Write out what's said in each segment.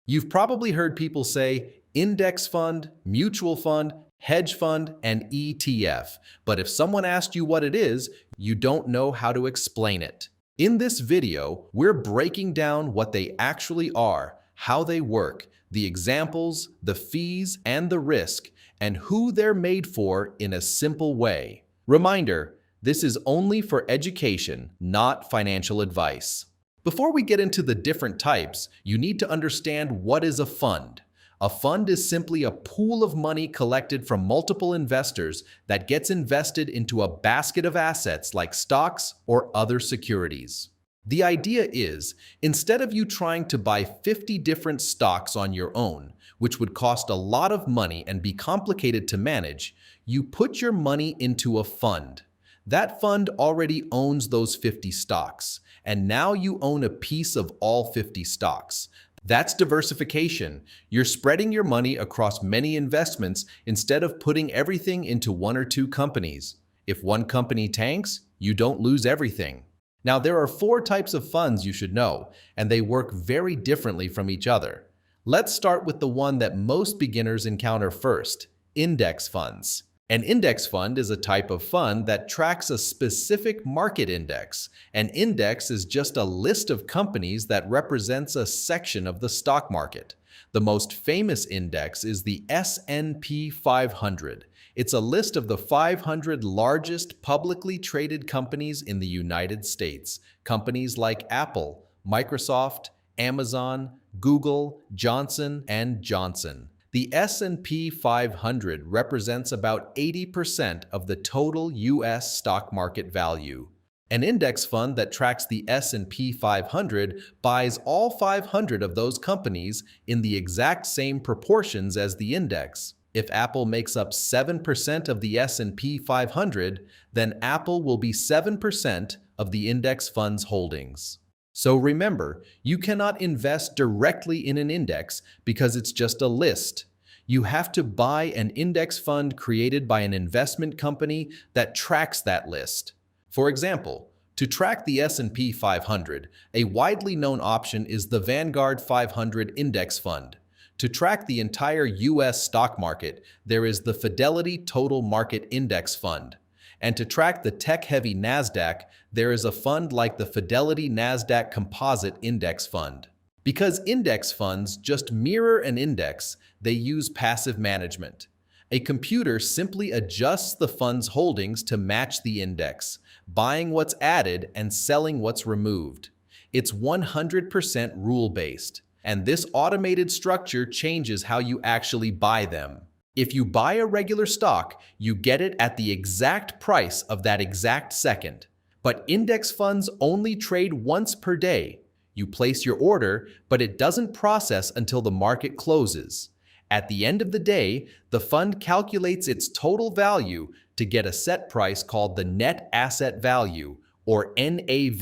You've probably heard people say index fund, mutual fund, hedge fund, and ETF, but if someone asked you what it is, you don't know how to explain it. In this video, we're breaking down what they actually are, how they work, the examples, the fees, and the risk, and who they're made for in a simple way. Reminder, this is only for education, not financial advice. Before we get into the different types, you need to understand what is a fund. A fund is simply a pool of money collected from multiple investors that gets invested into a basket of assets like stocks or other securities. The idea is, instead of you trying to buy 50 different stocks on your own, which would cost a lot of money and be complicated to manage, you put your money into a fund. That fund already owns those 50 stocks, and now you own a piece of all 50 stocks. That's diversification. You're spreading your money across many investments instead of putting everything into one or two companies. If one company tanks, you don't lose everything. Now, there are 4 types of funds you should know, and they work very differently from each other. Let's start with the one that most beginners encounter first: index funds. An index fund is a type of fund that tracks a specific market index. An index is just a list of companies that represents a section of the stock market. The most famous index is the S&P 500. It's a list of the 500 largest publicly traded companies in the United States. Companies like Apple, Microsoft, Amazon, Google, Johnson & Johnson. The S&P 500 represents about 80% of the total U.S. stock market value. An index fund that tracks the S&P 500 buys all 500 of those companies in the exact same proportions as the index. If Apple makes up 7% of the S&P 500, then Apple will be 7% of the index fund's holdings. So remember, you cannot invest directly in an index because it's just a list. You have to buy an index fund created by an investment company that tracks that list. For example, to track the S&P 500, a widely known option is the Vanguard 500 Index Fund. To track the entire U.S. stock market, there is the Fidelity Total Market Index Fund. And to track the tech-heavy NASDAQ, there is a fund like the Fidelity NASDAQ Composite Index Fund. Because index funds just mirror an index, they use passive management. A computer simply adjusts the fund's holdings to match the index, buying what's added and selling what's removed. It's 100% rule-based, and this automated structure changes how you actually buy them. If you buy a regular stock, you get it at the exact price of that exact second. But index funds only trade once per day. You place your order, but it doesn't process until the market closes. At the end of the day, the fund calculates its total value to get a set price called the net asset value, or NAV,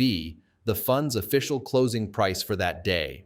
the fund's official closing price for that day.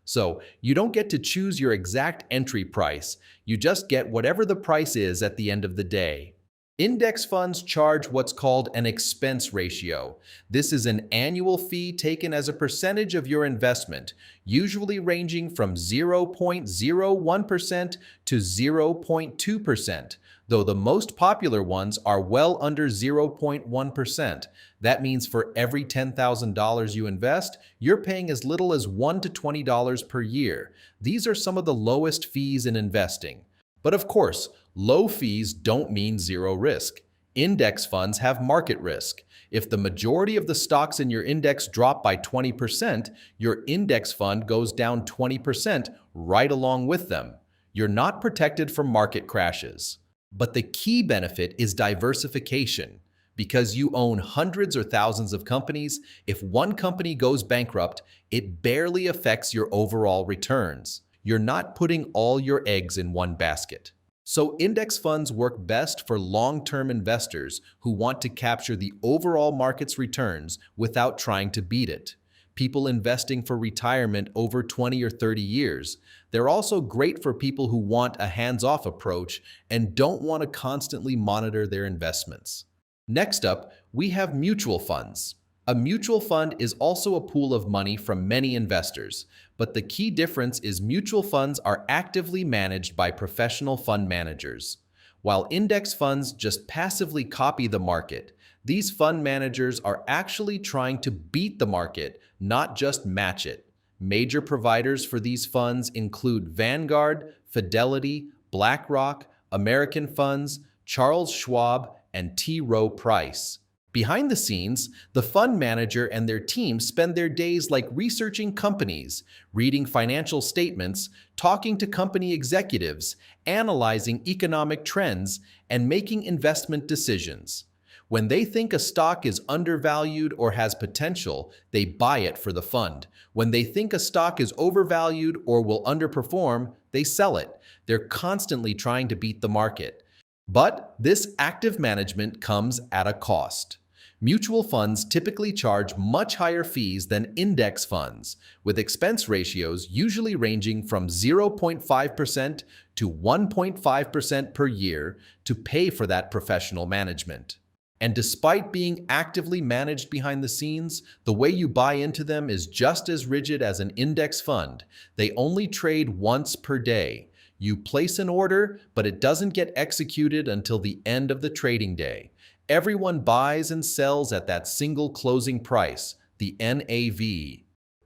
So, you don't get to choose your exact entry price, you just get whatever the price is at the end of the day. Index funds charge what's called an expense ratio. This is an annual fee taken as a percentage of your investment, usually ranging from 0.01% to 0.2%, though the most popular ones are well under 0.1%. That means for every $10,000 you invest, you're paying as little as $1 to $20 per year. These are some of the lowest fees in investing. But of course, low fees don't mean zero risk. Index funds have market risk. If the majority of the stocks in your index drop by 20%, your index fund goes down 20% right along with them. You're not protected from market crashes. But the key benefit is diversification. Because you own hundreds or thousands of companies, if one company goes bankrupt, it barely affects your overall returns. You're not putting all your eggs in one basket. So index funds work best for long-term investors who want to capture the overall market's returns without trying to beat it. People investing for retirement over 20 or 30 years. They're also great for people who want a hands-off approach and don't want to constantly monitor their investments. Next up, we have mutual funds. A mutual fund is also a pool of money from many investors, but the key difference is mutual funds are actively managed by professional fund managers. While index funds just passively copy the market, these fund managers are actually trying to beat the market, not just match it. Major providers for these funds include Vanguard, Fidelity, BlackRock, American Funds, Charles Schwab, and T. Rowe Price. Behind the scenes, the fund manager and their team spend their days like researching companies, reading financial statements, talking to company executives, analyzing economic trends, and making investment decisions. When they think a stock is undervalued or has potential, they buy it for the fund. When they think a stock is overvalued or will underperform, they sell it. They're constantly trying to beat the market. But this active management comes at a cost. Mutual funds typically charge much higher fees than index funds, with expense ratios usually ranging from 0.5% to 1.5% per year to pay for that professional management. And despite being actively managed behind the scenes, the way you buy into them is just as rigid as an index fund. They only trade once per day. You place an order, but it doesn't get executed until the end of the trading day. Everyone buys and sells at that single closing price, the NAV.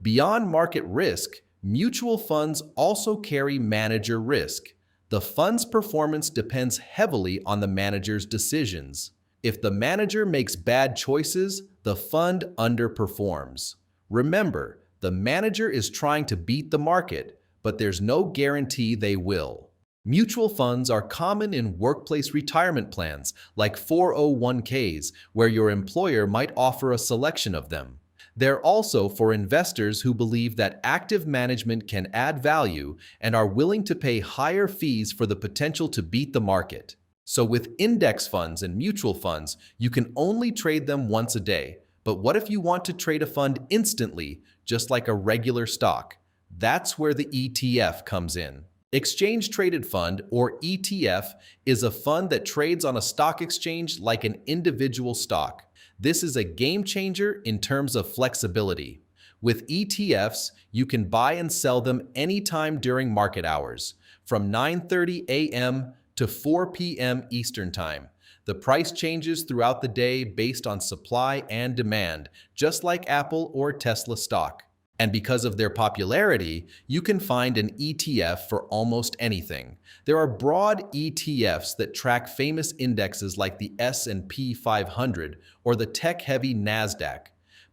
Beyond market risk, mutual funds also carry manager risk. The fund's performance depends heavily on the manager's decisions. If the manager makes bad choices, the fund underperforms. Remember, the manager is trying to beat the market, but there's no guarantee they will. Mutual funds are common in workplace retirement plans, like 401ks, where your employer might offer a selection of them. They're also for investors who believe that active management can add value and are willing to pay higher fees for the potential to beat the market. So with index funds and mutual funds, you can only trade them once a day. But what if you want to trade a fund instantly, just like a regular stock? That's where the ETF comes in. Exchange Traded Fund, or ETF, is a fund that trades on a stock exchange like an individual stock. This is a game changer in terms of flexibility. With ETFs, you can buy and sell them anytime during market hours, from 9:30 a.m. to 4 p.m. Eastern Time. The price changes throughout the day based on supply and demand, just like Apple or Tesla stock. And because of their popularity, you can find an ETF for almost anything. There are broad ETFs that track famous indexes like the S&P 500 or the tech-heavy NASDAQ.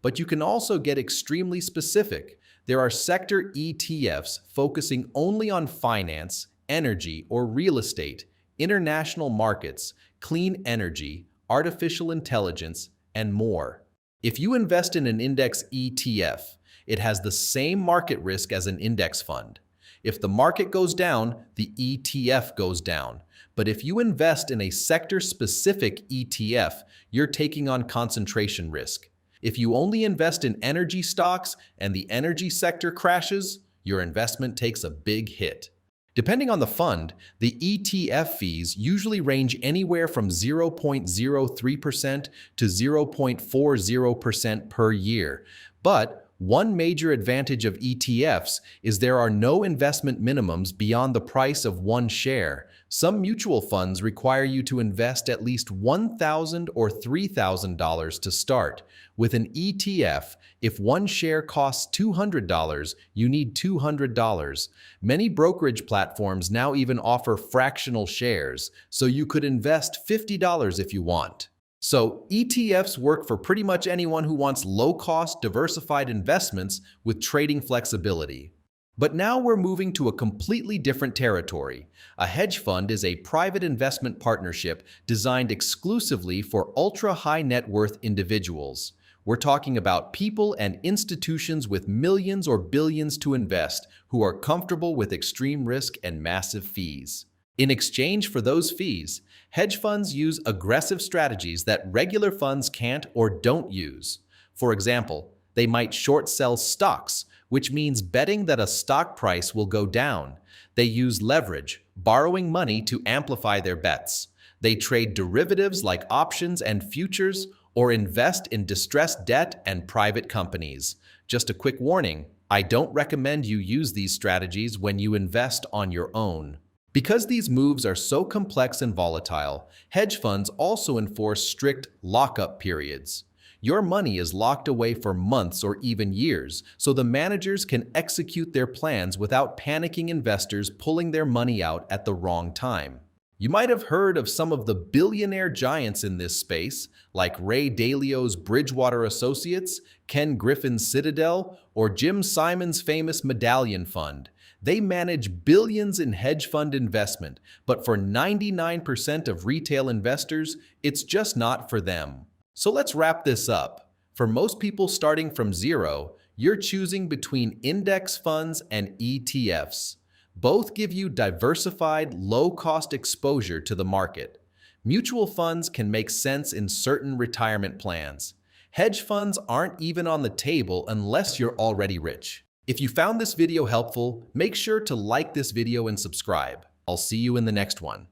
But you can also get extremely specific. There are sector ETFs focusing only on finance, energy or real estate, international markets, clean energy, artificial intelligence, and more. If you invest in an index ETF, it has the same market risk as an index fund. If the market goes down, the ETF goes down. But if you invest in a sector-specific ETF, you're taking on concentration risk. If you only invest in energy stocks and the energy sector crashes, your investment takes a big hit. Depending on the fund, the ETF fees usually range anywhere from 0.03% to 0.40% per year. But one major advantage of ETFs is there are no investment minimums beyond the price of one share. Some mutual funds require you to invest at least $1,000 or $3,000 to start. With an ETF, if one share costs $200, you need $200. Many brokerage platforms now even offer fractional shares, so you could invest $50 if you want. So ETFs work for pretty much anyone who wants low-cost, diversified investments with trading flexibility. But now we're moving to a completely different territory. A hedge fund is a private investment partnership designed exclusively for ultra-high net worth individuals. We're talking about people and institutions with millions or billions to invest who are comfortable with extreme risk and massive fees. In exchange for those fees, hedge funds use aggressive strategies that regular funds can't or don't use. For example, they might short sell stocks, which means betting that a stock price will go down. They use leverage, borrowing money to amplify their bets. They trade derivatives like options and futures, or invest in distressed debt and private companies. Just a quick warning, I don't recommend you use these strategies when you invest on your own. Because these moves are so complex and volatile, hedge funds also enforce strict lockup periods. Your money is locked away for months or even years, so the managers can execute their plans without panicking investors pulling their money out at the wrong time. You might have heard of some of the billionaire giants in this space, like Ray Dalio's Bridgewater Associates, Ken Griffin's Citadel, or Jim Simon's famous Medallion Fund. They manage billions in hedge fund investment, but for 99% of retail investors, it's just not for them. So let's wrap this up. For most people starting from zero, you're choosing between index funds and ETFs. Both give you diversified, low-cost exposure to the market. Mutual funds can make sense in certain retirement plans. Hedge funds aren't even on the table unless you're already rich. If you found this video helpful, make sure to like this video and subscribe. I'll see you in the next one.